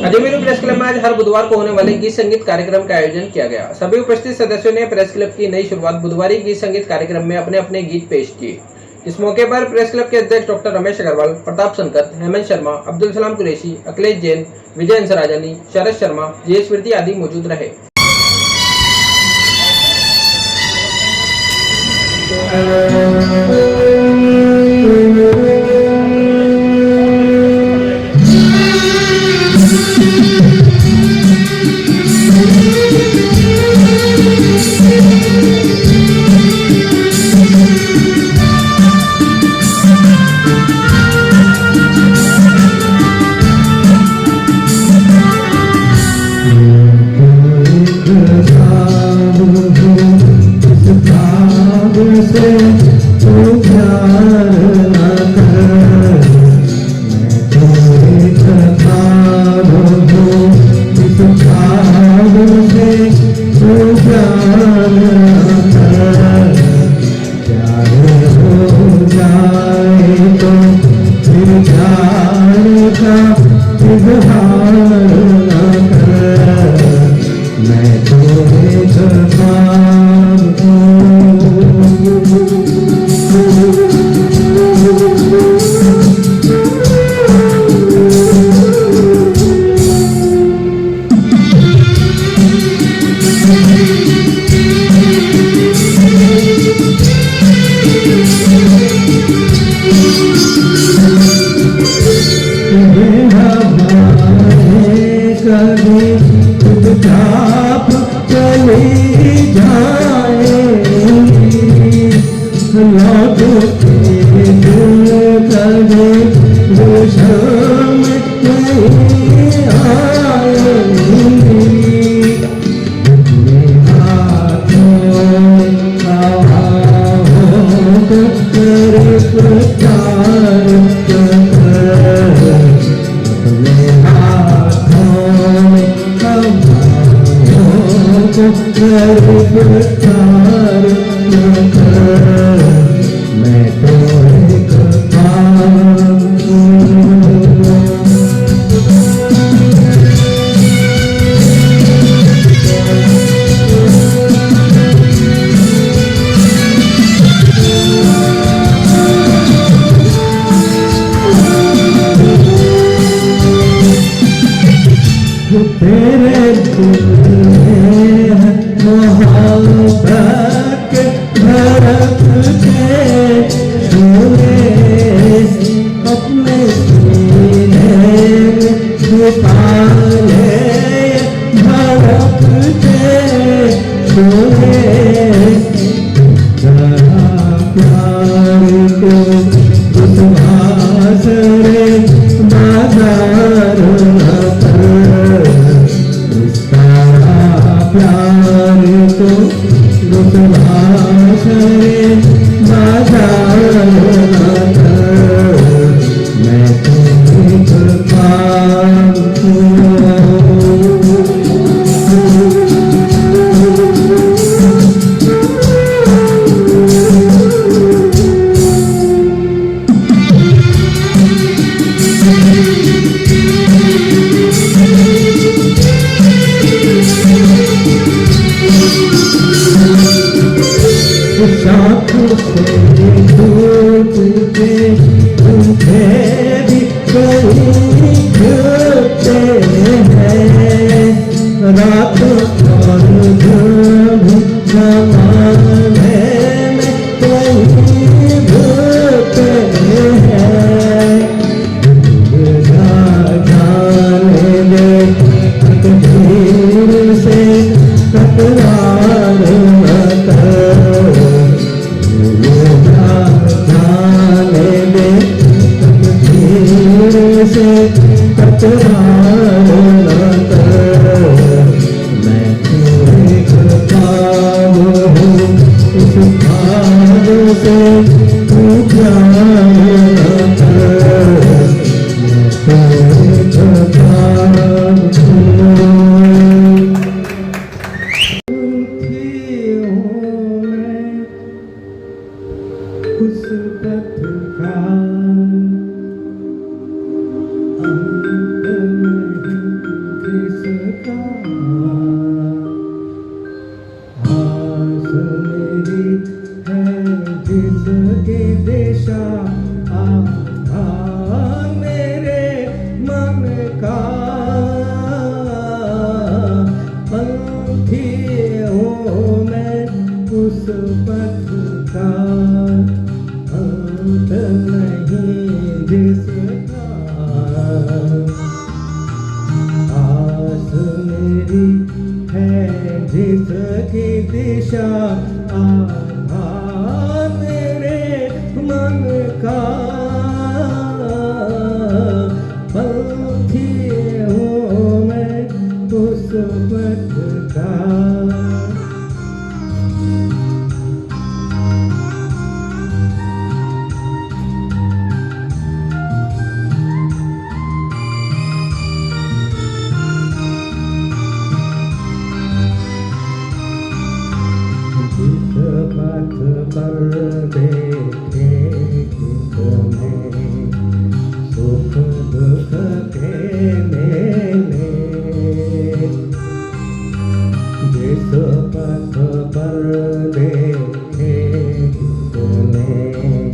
Ajmer press club में आज हर बुधवार को होने वाले गीत संगीत कार्यक्रम का आयोजन किया गया। सभी उपस्थित सदस्यों ने प्रेस क्लब की नई शुरुआत बुधवारी गीत संगीत कार्यक्रम में अपने अपने गीत पेश किए। इस मौके पर प्रेस क्लब के अध्यक्ष डॉक्टर रमेश अग्रवाल, प्रताप संकत, हेमंत शर्मा, अब्दुल सलाम कुरैशी, अखिलेश जैन, विजय अंसराजानी, शरद शर्मा, जे स्मृति आदि मौजूद रहे। I'm नहीं जिसका आस मेरी है जिसकी दिशा आधार मेरे मन का पंथी हूँ मैं उस पथ का पथ पर देखे तुम्हें सुख दुख के मेले जिस पथ पर देखे तुम्हें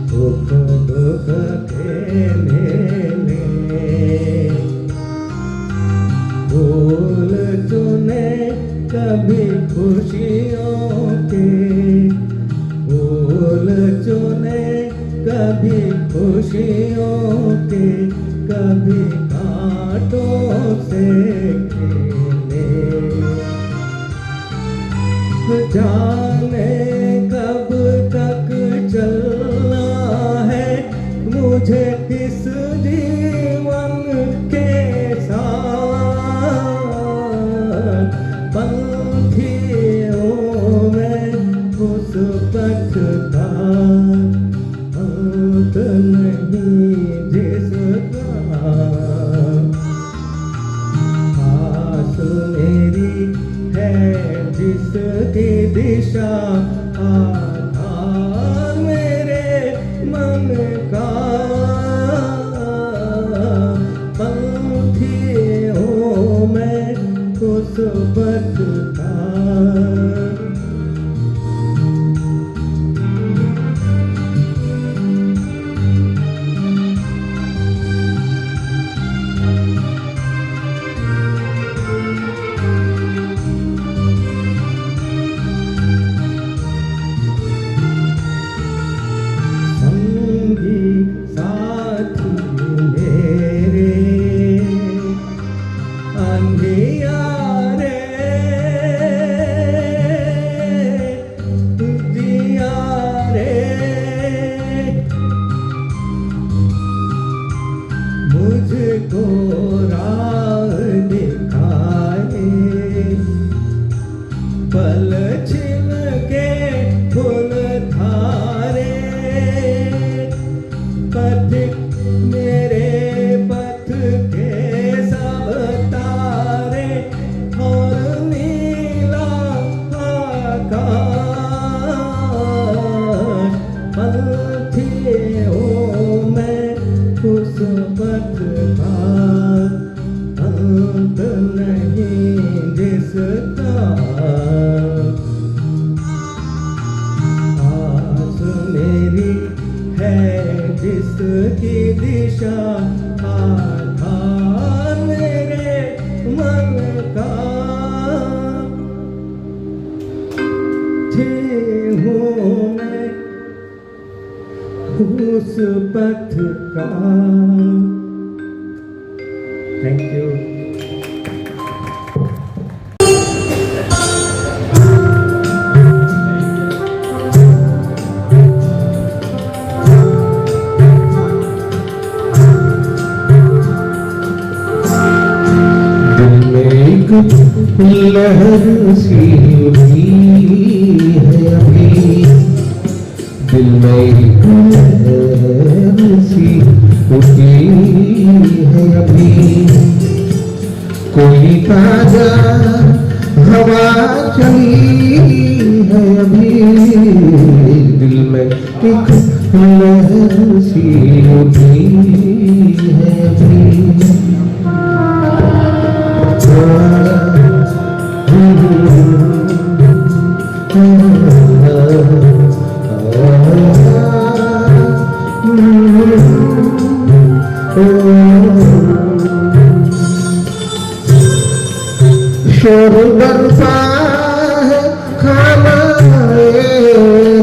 सुख दुख के मेले फूल चुने कभी खुशियों के फूल चुने कभी खुशियों के कभी कांटों से खेले जाने कब तक चलना है मुझे इस जीवन के साथ पंथी हूँ मैं उस पथ का अंत नहीं जिसका आस मेरी है जिसकी दिशा आधार मेरे मन का पंथी हूँ मैं उस पथ का मुझको राह दिखाए पल छिन के फूल धारे पथिक मेरे पथ के सब तारे और नीला आकाश पंथी हूँ मैं उस पथ का अंत नहीं जिसका आस मेरी है जिसकी दिशा आधार मेरे मन का हूँ मैं उस पथ का। Thank you. दिल में एक लहर सी उठी है अभी, दिल में एक लहर सी उठी है अभी, कोई ताजा हवा चली है अभी, दिल में एक लहर सी उठी है अभी। शोर बरसा है खाना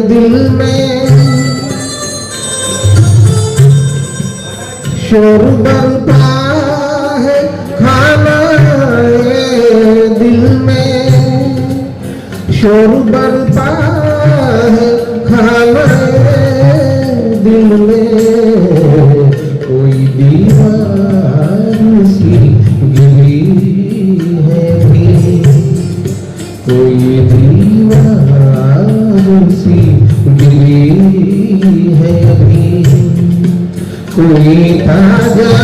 दिल में, शोर बरपा है खाना दिल में, शोर बरपा है खाना दिल में, कोई दीवार सी गिरी है भी, कोई दीवार सी गिरी है भी, कोई ताजा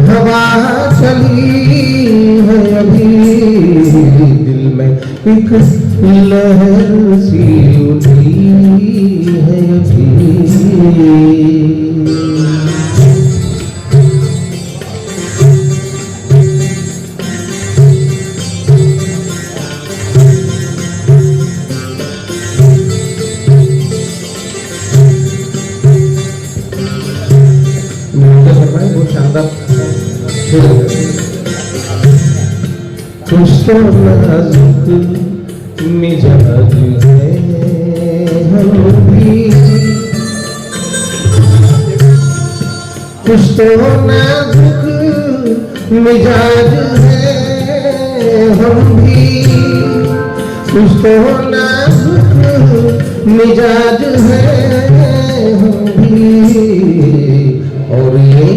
हवा चली है अभी, दिल में एक लहर सी उठी है अभी। बहुत शानदार कुछ तो नाजुक मिजाज है हम भी, कुछ तो नाजुक मिजाज है हम भी, कुछ तो नाजुक मिजाज है हम भी, और ये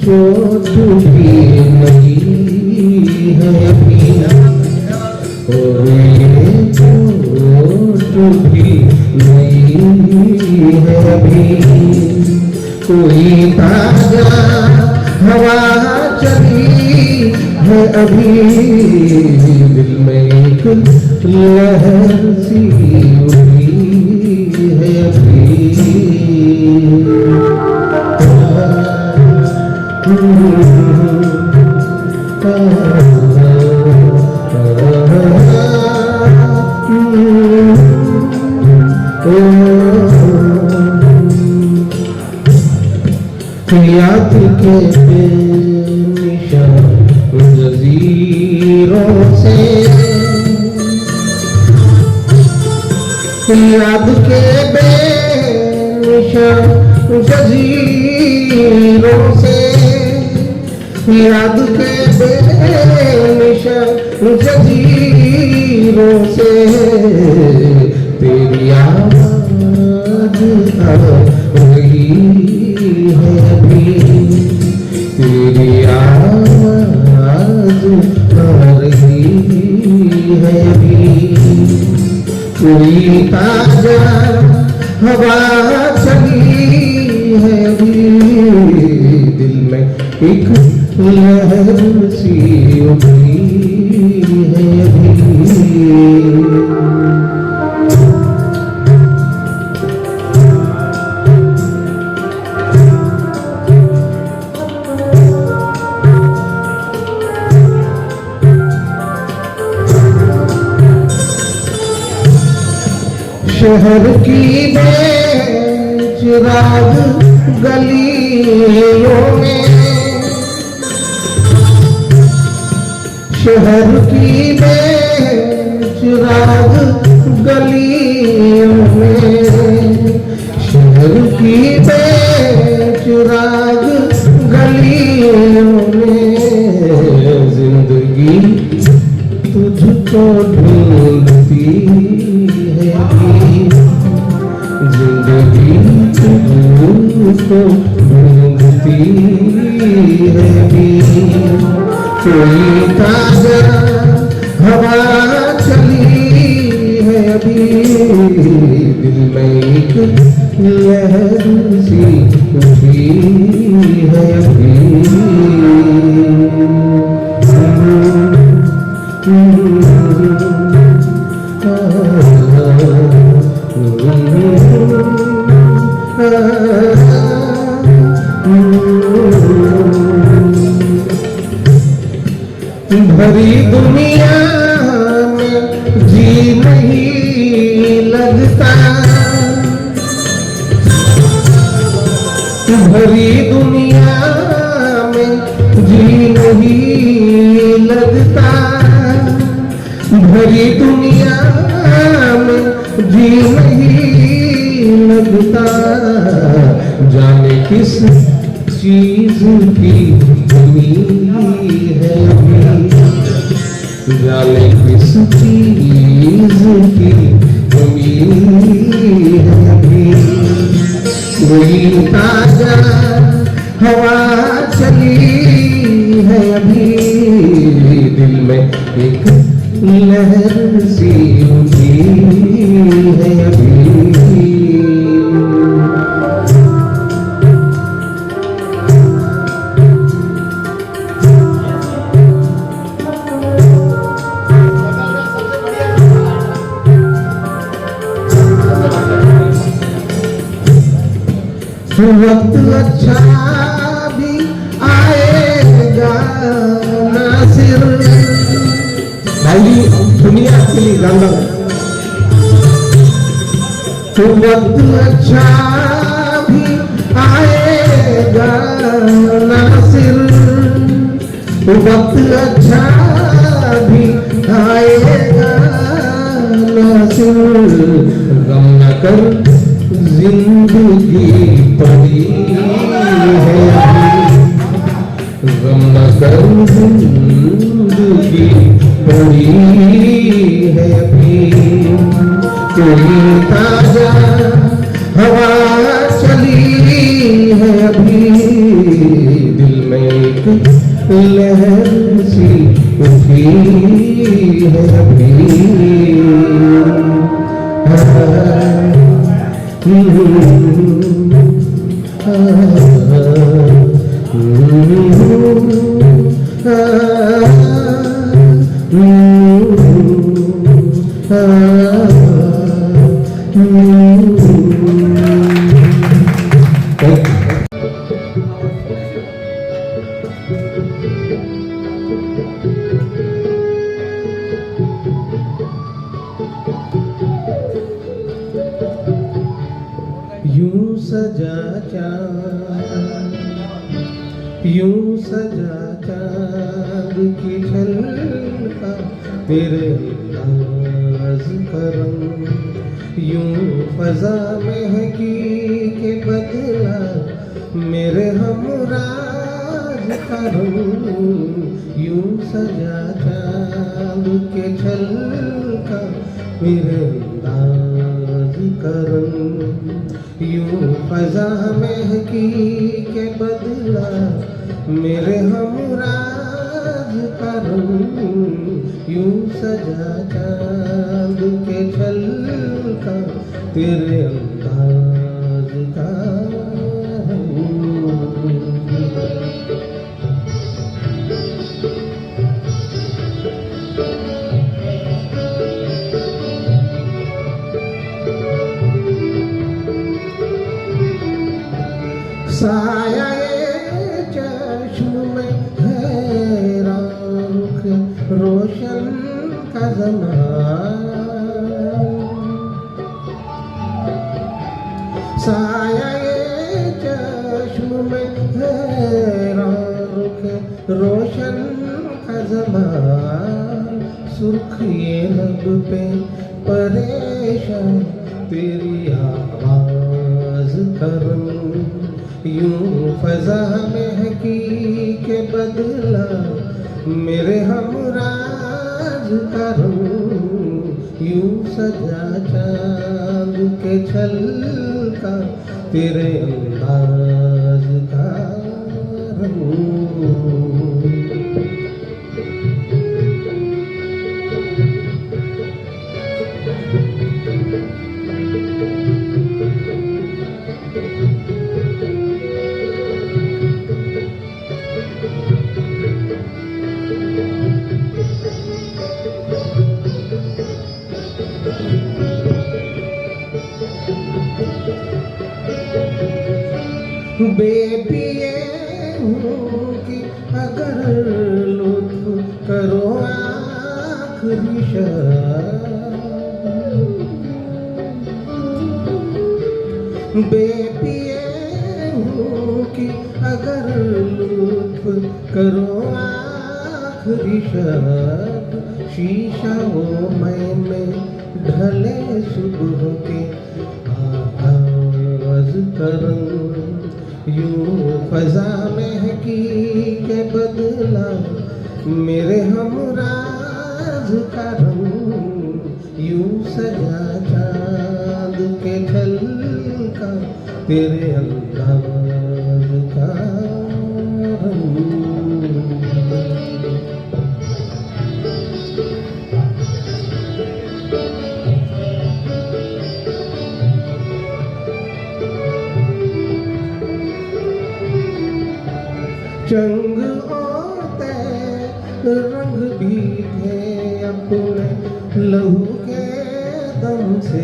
चोट भी नहीं है अभी, और ये चोट भी नहीं है अभी, कोई ताजा हवा चली है अभी, दिल में एक लहर सी उठी है अभी। याद के बेनिशान जजीरों से, याद के बेनिशान जजीरों से, याद के बेनिशान जजीरों से, तेरी आवाज़ आ रही है अभी, तेरी आवाज़ आ रही है अभी, कोई ताजा हवा चली है अभी, दिल में एक लहर सी उठी है अभी। शहर की बेचिराग गलियों में, शहर की बेचिराग गलियों में, शहर की बेचिराग गलियों में, जिंदगी तुझको ढूंढती है, जिंदगी तुझको ढूंढती है, कोई ताजा हवा चली है अभी, दिल में एक लहर सी उठी है अभी। भरी दुनिया में जी नहीं लगता, भरी दुनिया में जी नहीं लगता, भरी दुनिया में जी नहीं लगता, जाने किस चीज की कमी है अभी, जाने किस चीज की कमी है अभी। कोई ताजा हवा चली है अभी, दिल में एक लहर सी उठी है अभी। वक्त अच्छा भी आएगा नासिर। भाई दुनिया के लिए गाना। वक्त अच्छा भी आएगा नासिर, वक्त अच्छा भी आएगा नासिर। गम न कर जिंदगी पड़ी है अभी, गम न कर जिंदगी पड़ी है अभी। कोई ताजा हवा चली है अभी, दिल में एक लहर सी उठी है अभी। यूं सजा चाँद, यूं सजा चाँद की झलका तेरे नाज़ करम। यूं फज़ा महकी के बदला मेरे हमराज करम। यूं सजा चाँद के झलका मेरे नाज़ करम। यूं फज़ा महकी के बदला मेरे हमराज करम। यूं सजा चाँद के झलका तेरे अंदाज का। साया चश्म में हैरान रोशन का ज़मान। साया चश्म में हैरान रोशन का ज़मान। सुर्ख ये लब पे परेशान तेरी आवाज़ करम। यूं फज़ा महकी के बदला मेरे हमराज करम। यूं सजा चाँद के झलका तेरे अंदाज का बेपिए हूँ कि अगर लुत्फ करो आखिरी शब। बेपिए हूँ कि अगर लुत्फ करो आखिरी शब। शीशा वो में ढले सुबह के आगाज़ करम। यूं फजा महकी के बदला मेरे हमराज का रंग, यूं सजा चांद के झलका तेरे अंदाज का रंग। चंग और रंग भी थे अपने लहू के दम से,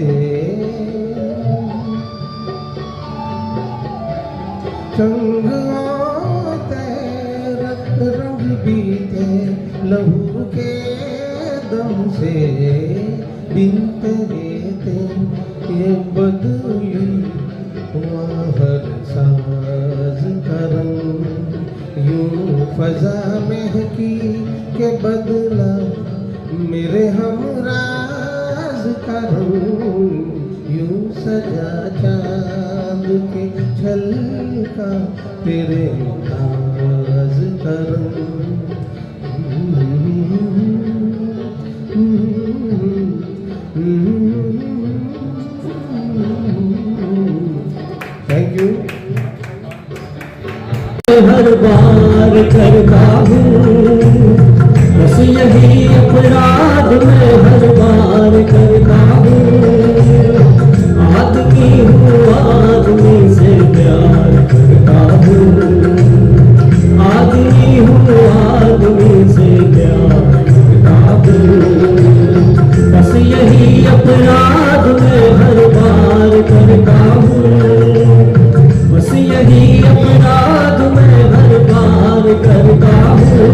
चंग और रंग भी थे लहू के दम से, बिन तेरे ये बदली हर साज का रंग, यूं फजा महकी के बदला मेरे हमराज का रंग, यूं सजा चांद के झलका तेरे नाज का रंग। Thank you. हर बार करता हूँ बस यही अपराध मैं हर बार करता हूँ, आदमी हूँ आदमी से प्यार करता हूँ, आदमी हूँ आदमी से प्यार करता हूँ, बस यही अपराध मैं हर बार करता हूँ, बस यही अपराध मैं हर बार करता हूँ,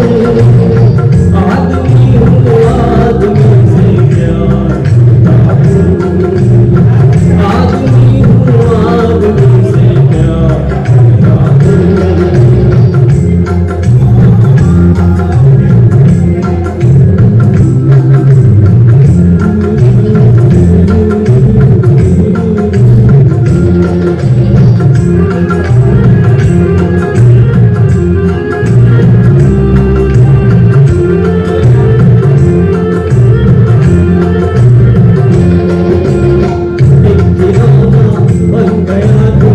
आदमी हूँ आदमी से प्यार करता हूँ, आदमी हूँ आदमी से प्यार करता हूँ। बन गया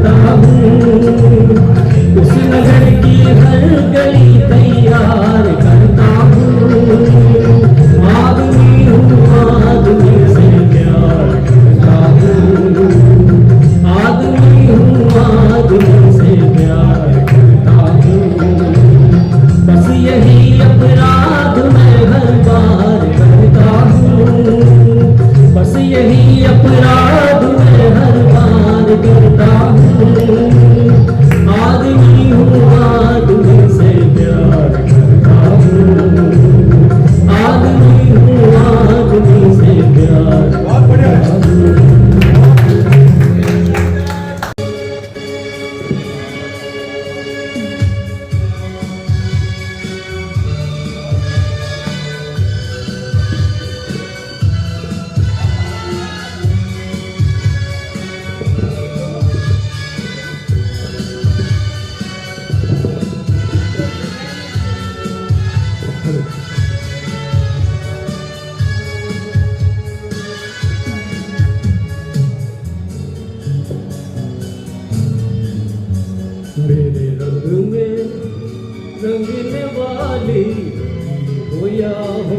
करता हूँ, उस नगर की हर गली तैयार करता हूँ। आदमी हूँ, आदमी से प्यार करता हूँ, आदमी हूँ, आदमी से प्यार करता हूँ। बस यही अपराध मैं हर बार करता हूँ, बस यही अपराध मैं हर बार करता हूँ। आदमी हूँ, आदमी से प्यार करता हूँ, आदमी हूँ, आदमी से प्यार करता हूँ। मेरे रंग में रंगने वाली हो या हो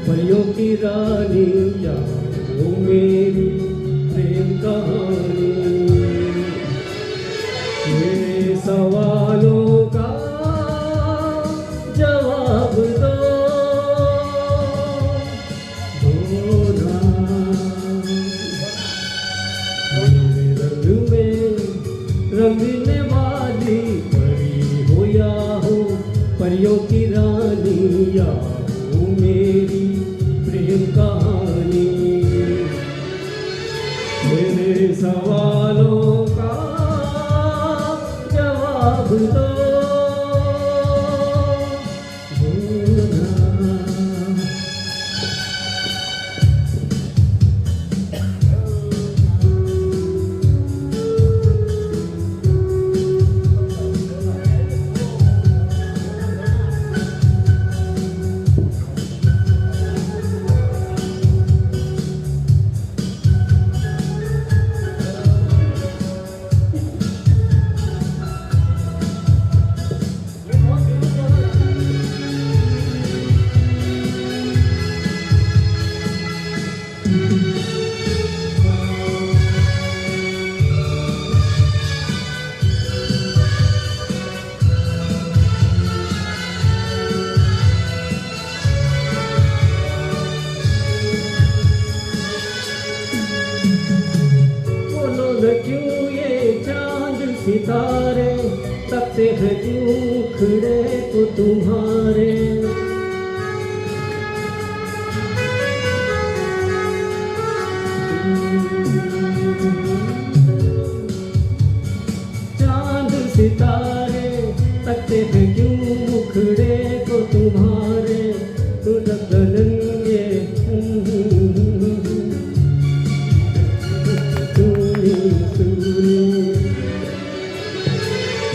परियों की रानी, या हो मेरी प्रेम कहानी। मेरे सवालों का जवाब दो ना। मेरे रंग में रंगने वाली परी हो या हो परियों की रानी, या हो मेरी प्रेम कहानी। मेरे सवालों का जवाब दो ना। बोलो न क्यों ये चांद सितारे तकते हैं क्यों खड़े को तुम्हारे। चांद सितारे तकते हैं क्यों मुखड़े को तुम्हारे। तो रंगे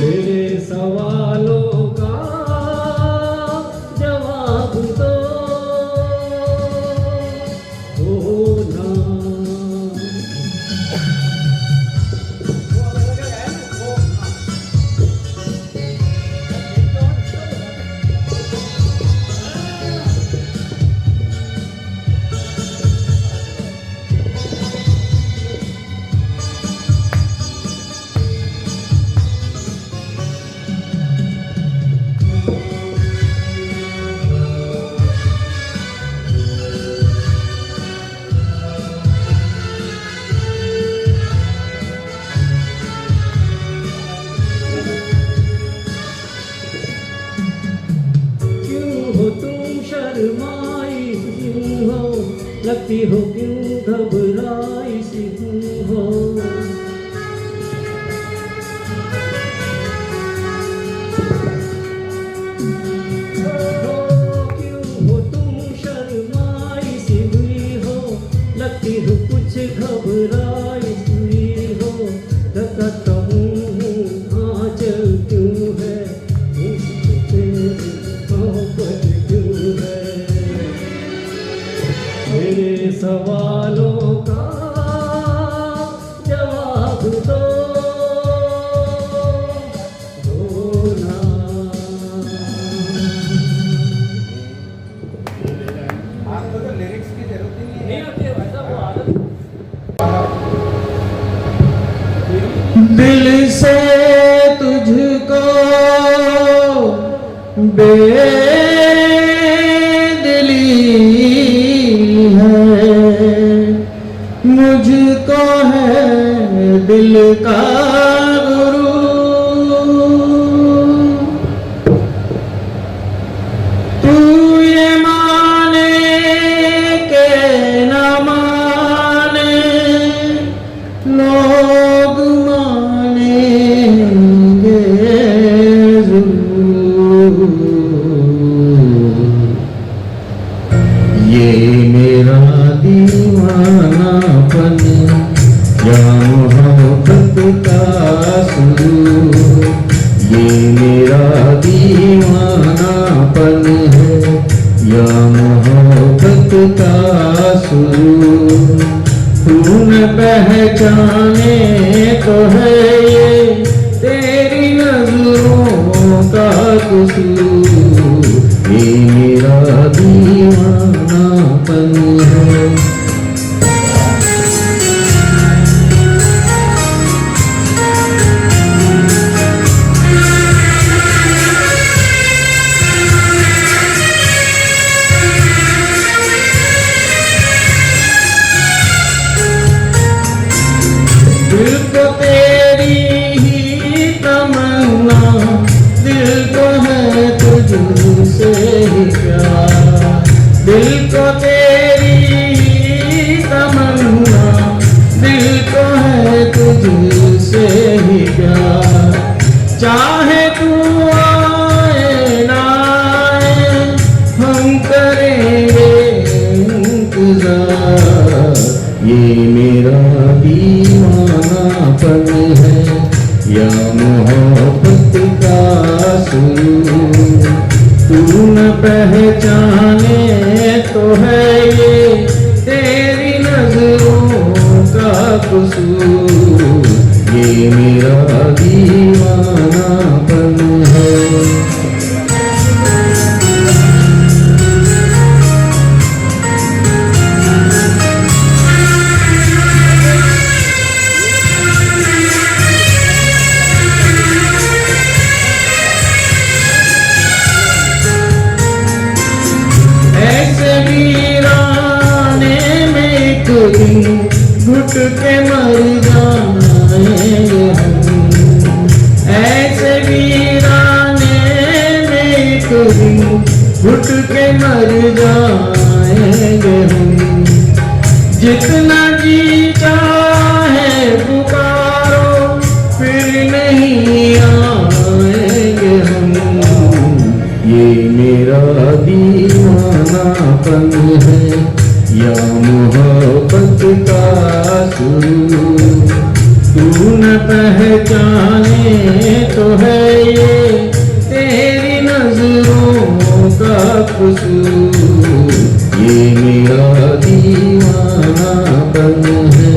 मेरे सवालों का जवाब दो ना। शर्माई सी हो लगती हो क्यों घबराई सी हो। क्यों हो तुम शर्माई सी हुई हो लगती हो कुछ घबराई सी हो। धक्का आंचल क्यों है मेरे सवालों का जवाब दो दिल से तुझको बेदिली है, मुझको है दिल का गुरु। तू ये माने के न माने, लोग मानेंगे जरूर। ये मेरा दीवानापन या मोहब्बत का सुरूर, ये मेरा दीवानापन है या मोहब्बत का सुरूर। तू न पहचाने तो है ये तेरी नजरों का कसूर, ये मेरा दीवानापन है। दिल को तेरी ही तमन्ना, दिल को है तुझसे ही प्यार। दिल को तेरी ही तमन्ना, दिल को है तुझसे ही प्यार। चाहे तू आए ना आए, हम करेंगे इंतजार। ये मेरा दीवानापन है या मोहब्बत का सुरूर। तू न पहचाने तो है ये तेरी नजरों का कसूर, ये मेरा दीवानापन है। ऐसे वीराने में एक दिन घुट के मर जाएंगे हम। ऐसे वीराने में एक दिन घुट के मर जाएंगे हम। जितना जी चाहे पुकारो फिर नहीं आएंगे हम। ये मेरा दीवानापन है या मोहब्बत का सुरूर। तू न पहचाने तो है ये तेरी नजरों का कसूर, ये मेरा दीवानापन है,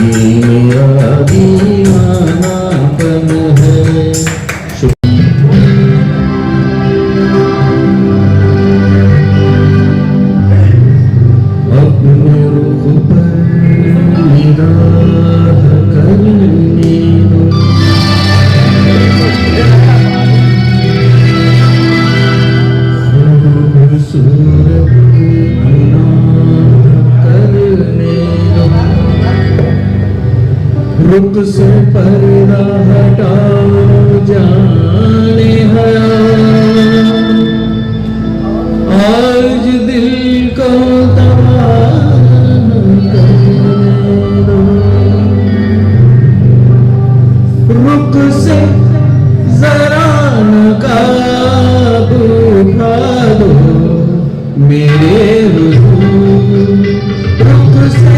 ये मेरा दीवानापन है। अपने रुख पर निगाह करने दो, खूबसूरत गुनाह करने दो। रुख से पर्दा हटाओ जाने हया, आज दिल को रुक से जरा नकाब उठा दो मेरे हुजूर। रुक से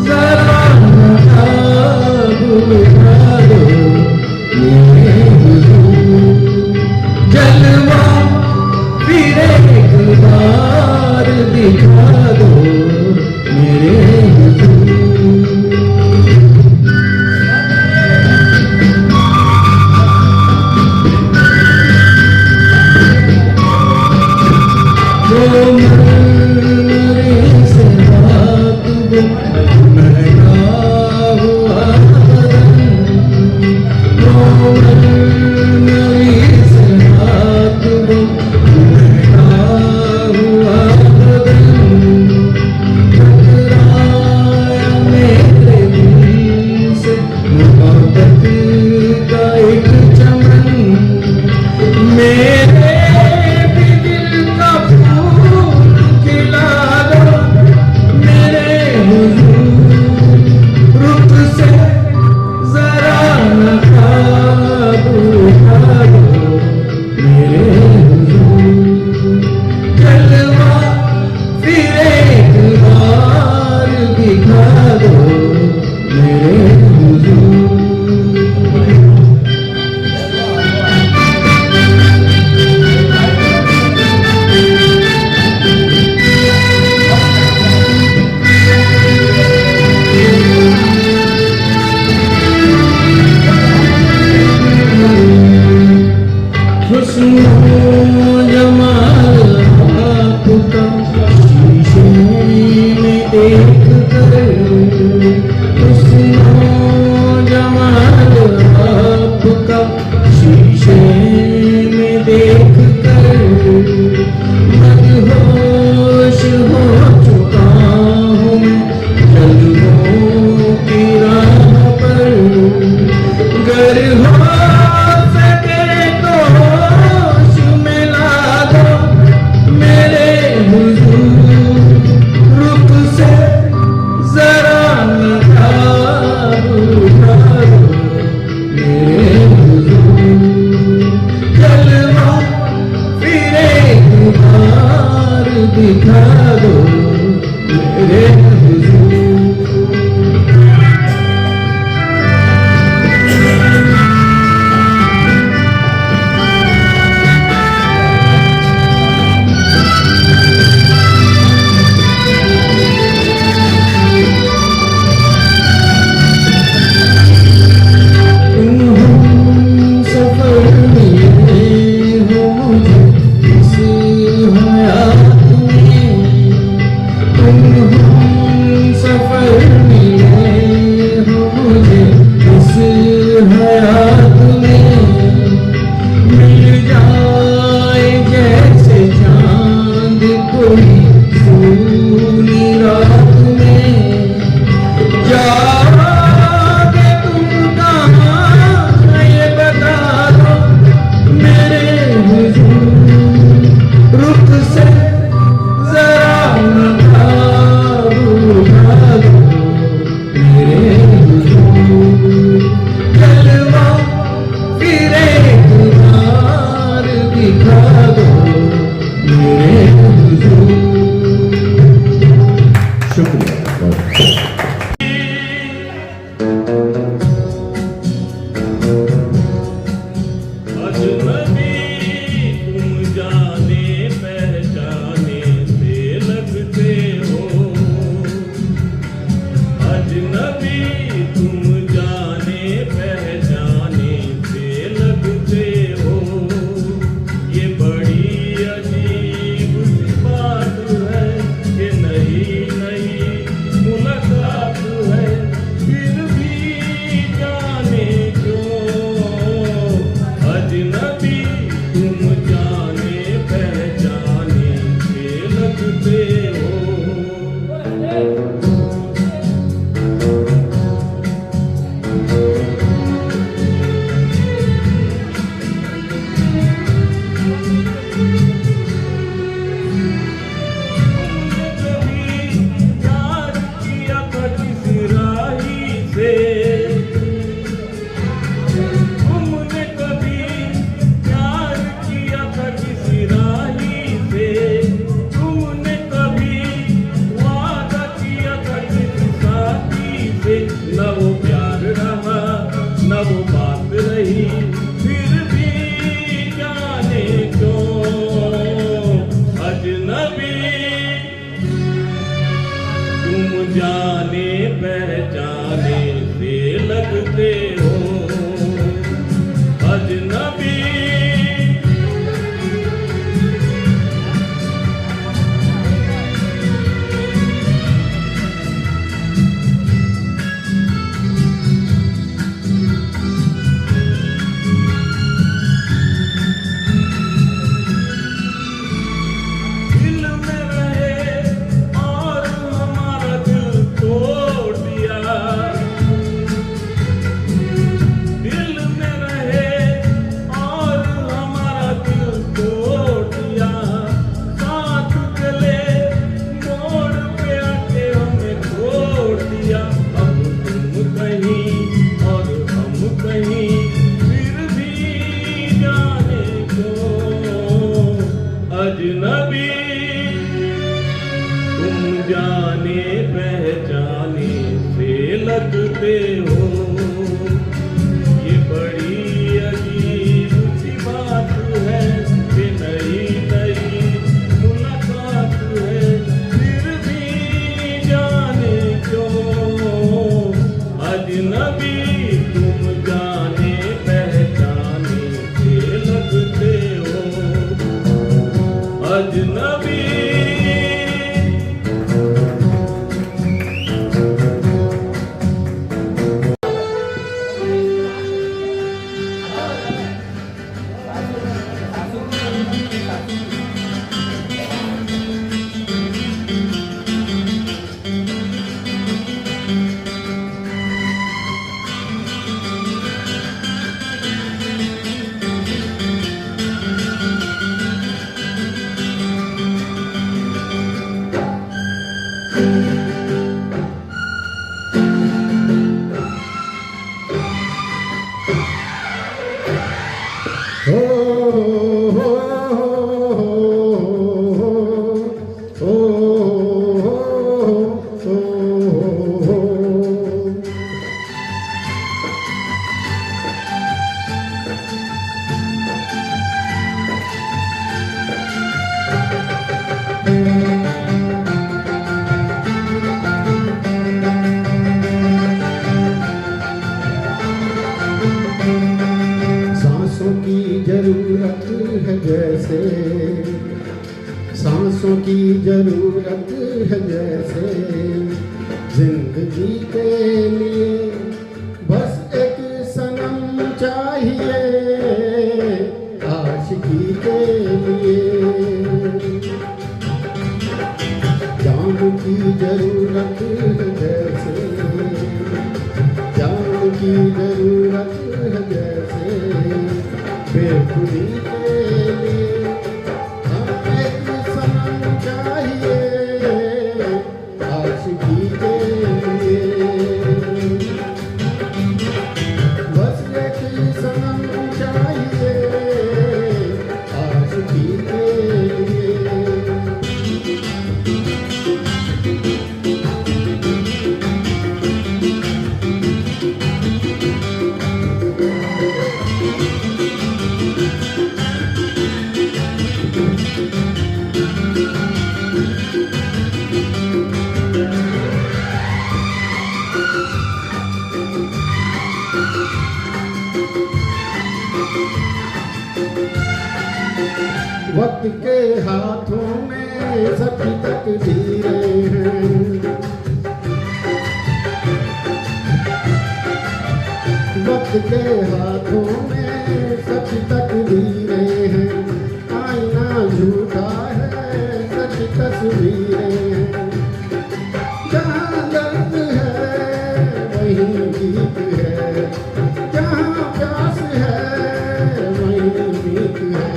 जरा नकाब उठा दो मेरे हुजूर। जलवा फिर एक बार दिखा दो मेरे हुजूर। जलवा फिर एक बार दिखा दो मेरे हुजूर। हुस्न जमाल आपका शीशे में देख कर, हुस्न जमाल आपका शीशे में देख कर मदहोश हो चुका हूँ मैं जलवों की राह पर। गर हो सके तो होश में ला दो मेरे हुजूर। रुख से जरा नकाब उठा दो मेरे हुजूर। जलवा फिर एक बार दिखा दो मेरे हुजूर। तुमने कभी जाने पहचाने से लगते हो। ये बड़ी अजीब सी बात है कि नई नई मुलाकात है, फिर भी जाने क्यों अजनबी तुम जाने पहचाने से लगते हो। अजनबी सांसों की जरूरत है जैसे, सांसों की जरूरत है जैसे, जिंदगी के लिए बस एक सनम चाहिए आशिकी के लिए। जान की जरूरत है जैसे, जान की जरूरत है जैसे, बेखुदी के लिए हमें एक सनम चाहिए आशिकी के लिए। बस एक सनम चाहिए आशिकी के लिए। वक्त के हाथों में सभी तकदीरें हैं, वक्त के हाथों में सभी तकदीरें हैं। आईना झूठा है सच तस्वीरें हैं। जहाँ दर्द है वहीं गीत है, जहाँ प्यास है वहीं मीत है।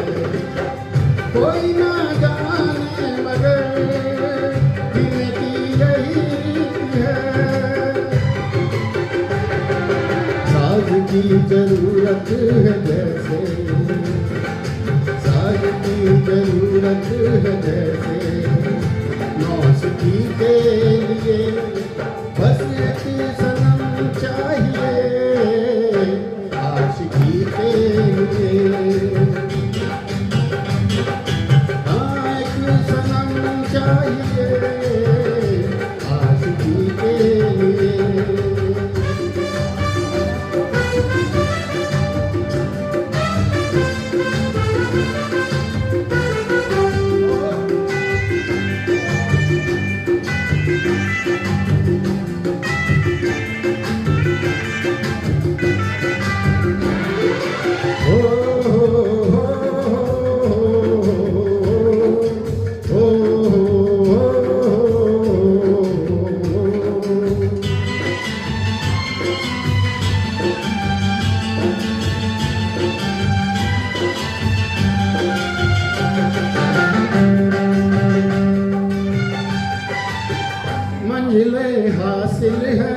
कोई ना जाने मगर जिनकी यही है। साज की जरूरत है जैसे, साज की जरूरत है जैसे, मौसीकी के लिए बस एक सनम चाहिए आशिकी के लिए। चाहिए आशिकी के लिए। मंजिलें हासिल है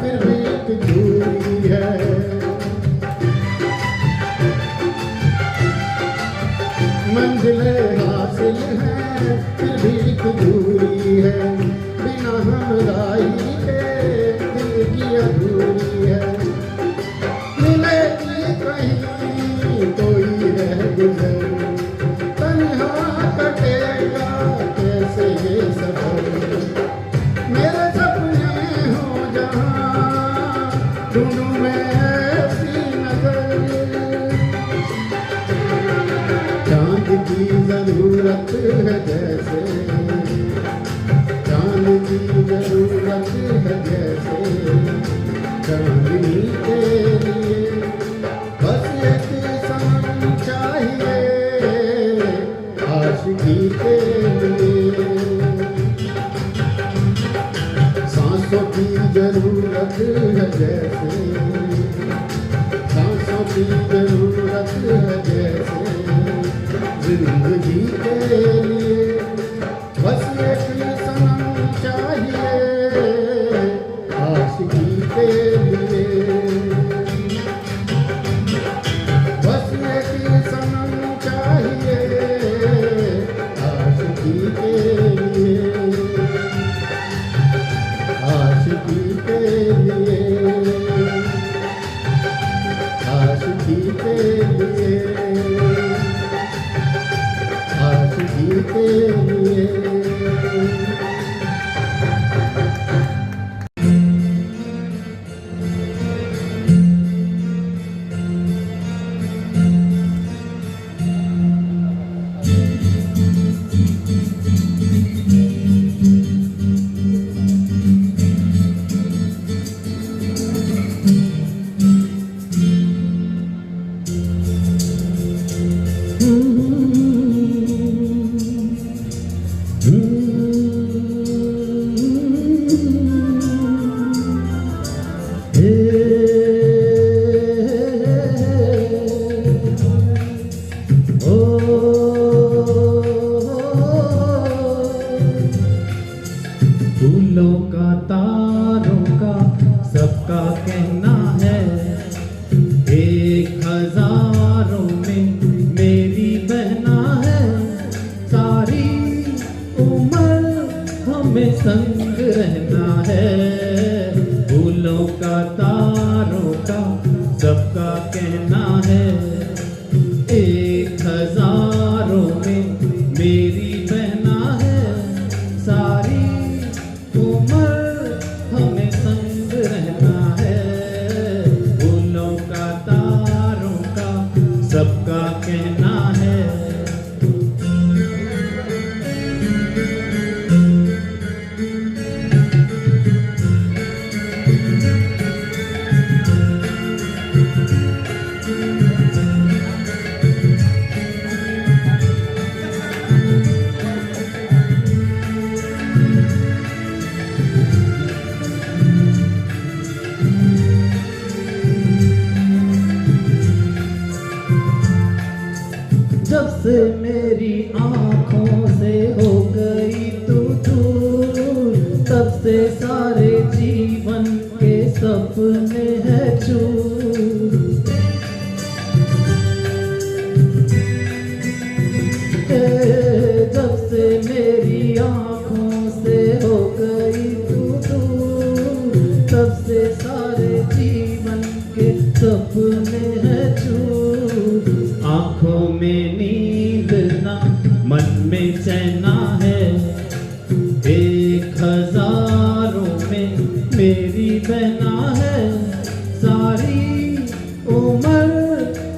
फिर भी एक दूरी है। मंजिलें हासिल है फिर भी एक दूरी है। कैसे ये सफर, मेरे सपने हो जहाँ ढूंढूं मैं ऐसी नजर, चांद की जरूरत है जैसे, चांद की जरूरत है जैसे, चांदनी के लिए बस एक सनम चाहिए आशिकी के लिए, सांसों की जरूरत है जैसे, सांसों की जरूरत है जैसे, जिंदगी के लिए बस एक सनम चाहिए आशिकी के लिए, बस एक सनम चाहिए आशिकी के लिए, आशिकी के लिए, आशिकी के लिए, आशिकी के लिए। फूलों का तारों का सबका कहना है, एक हजारों में मेरी बहना है, सारी उम्र हमें संग रहना है। फूलों का तारों का सबका कहना है, एक हजारों में मेरी बहना है, सारी उम्र हमें संग रहना है। फूलों का तारों का सबका कहना है। जब से मेरी आँखों से हो गई तू दूर, तब से सारे जीवन के सपने हैं चूर। जब से मेरी आँखों से हो गई तू दूर, तब से सारे जीवन के सपने हैं चूर। आँखों में नींद ना मन में चैना है, एक हजारों में मेरी बहना है, सारी उम्र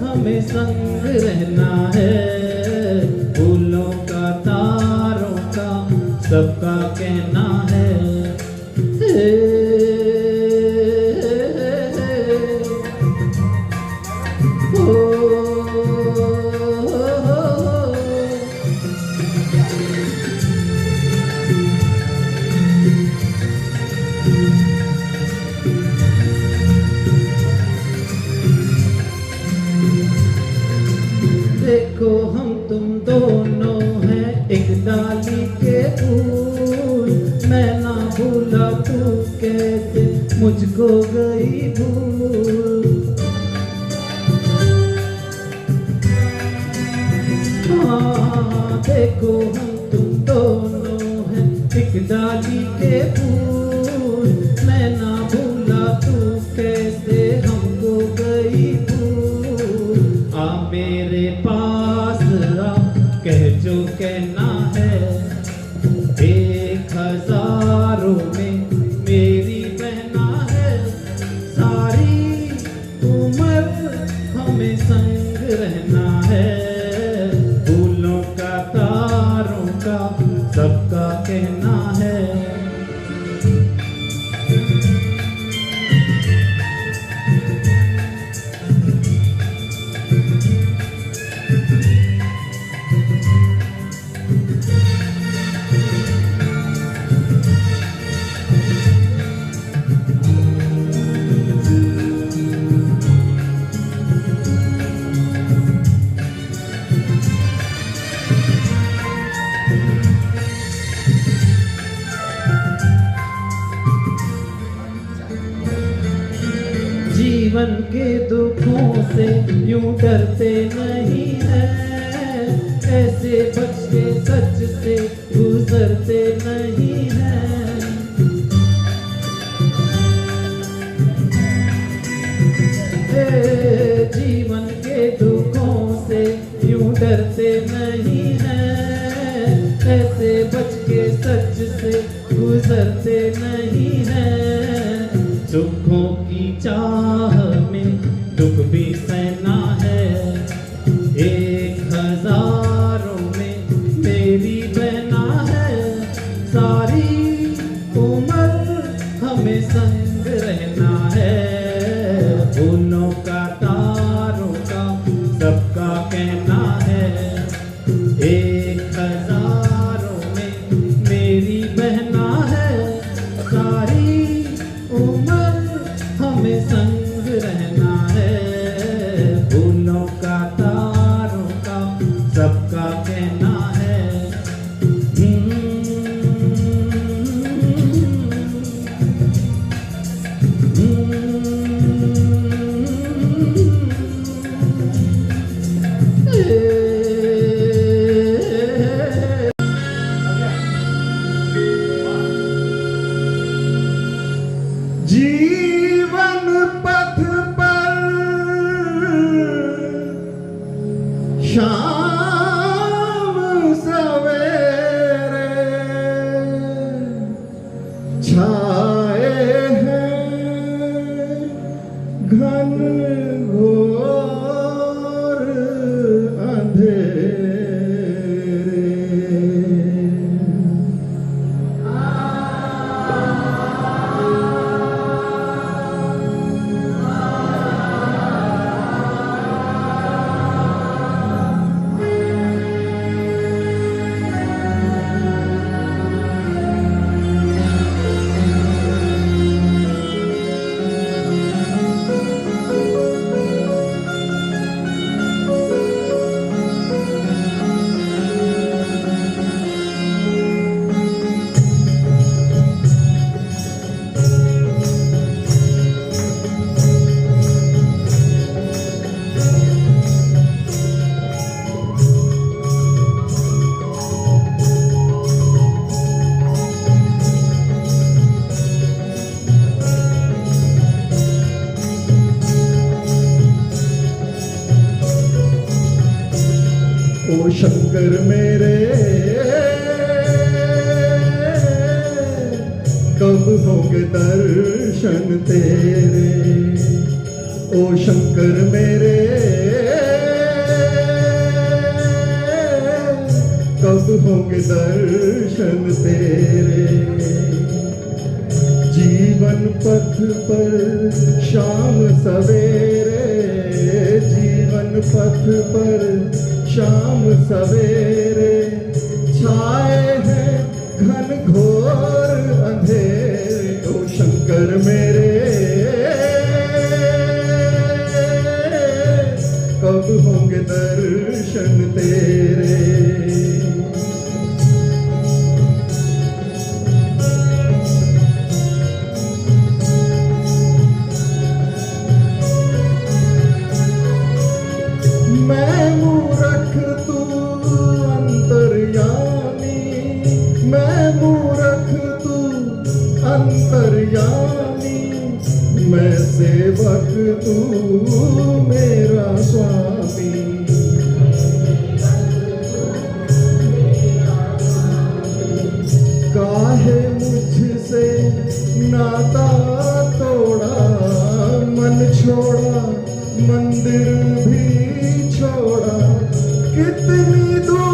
हमें संग रहना है। फूलों का तारों का सबका कहना है। देखो हम तुम दोनों हैं एक डाली के फूल, मैं ना भूला तू कैसे मुझको गई भूल। हाँ देखो हम तुम दोनों हैं एक डाली के फूल, मैं ना भूला तू कैसे हमको गई भूल। आ मेरे पास आ कह जो कहना है, सबका कहना है। जीवन के दुखों से यूं डरते नहीं है, ऐसे बच के सच से गुजरते नहीं है। जीवन के दुखों से यूं डरते नहीं है, ऐसे बच के सच से गुजरते नहीं है। सुखों की चाह में दुख भी सहना है, 1000 में मेरी बहना है। सारी उम्र हमें संग रहना है, फूलों का तारों का सबका कहना है। 1000 में मेरी बहना है, सारी उम्र हमें संग रहना है, फूलों का तारों का सबका कहना है। जीवन पथ पर शाम सवेरे छाए हैं घन घोर अंधेरे। ओ शंकर मेरे कब होंगे दर्शन तेरे। ओ शंकर मेरे कब होंगे दर्शन तेरे। जीवन पथ पर शाम सवेरे, जीवन पथ पर शाम सवेरे छाए हैं घन घोर अंधेरे। ओ शंकर मेरे कब होंगे दर्शन तेरे। मैं मूर्ख तू अंतर्यामी, मैं मूर्ख तू अंतर्यामी, मैं सेवक तू मेरा स्वामी। काहे मुझसे नाता तोड़ा, मन छोड़ा मंदिर भी छोड़ा। कितनी दूर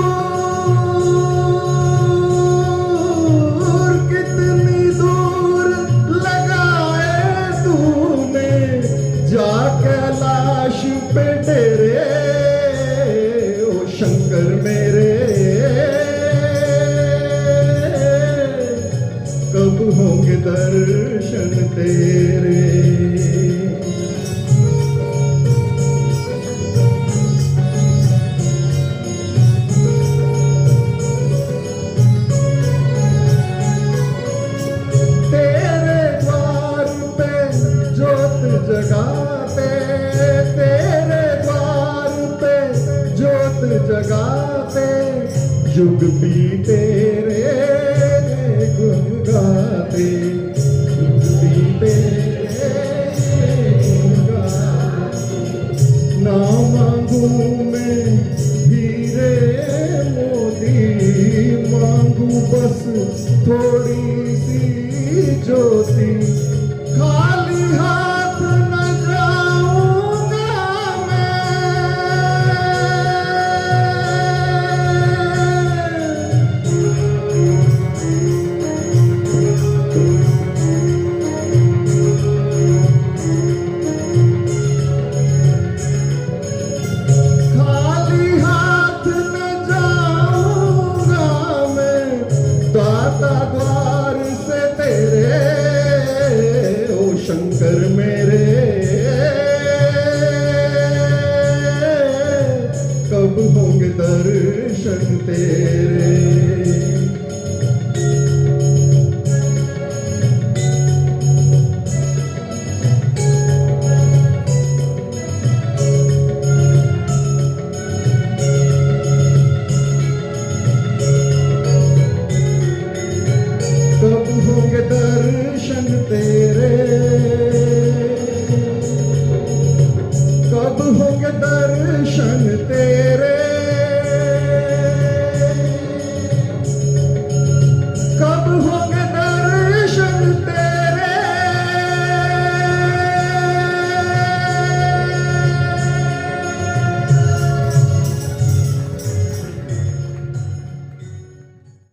जुग भी तेरे गुण गाते, जुग भी तेरे गुण गाते। ना मांगू मैं हीरे मोती, मांगू बस थोड़ी सी ज्योति। खाली हाथ न जाऊंगा खाली हाथ न जाऊंगा मैं, दाता द्वार से तेरे ओ शंकर मेरे। कब होंगे दर्शन तेरे। कब होंगे दर्शन तेरे, कब होंगे दर्शन तेरे।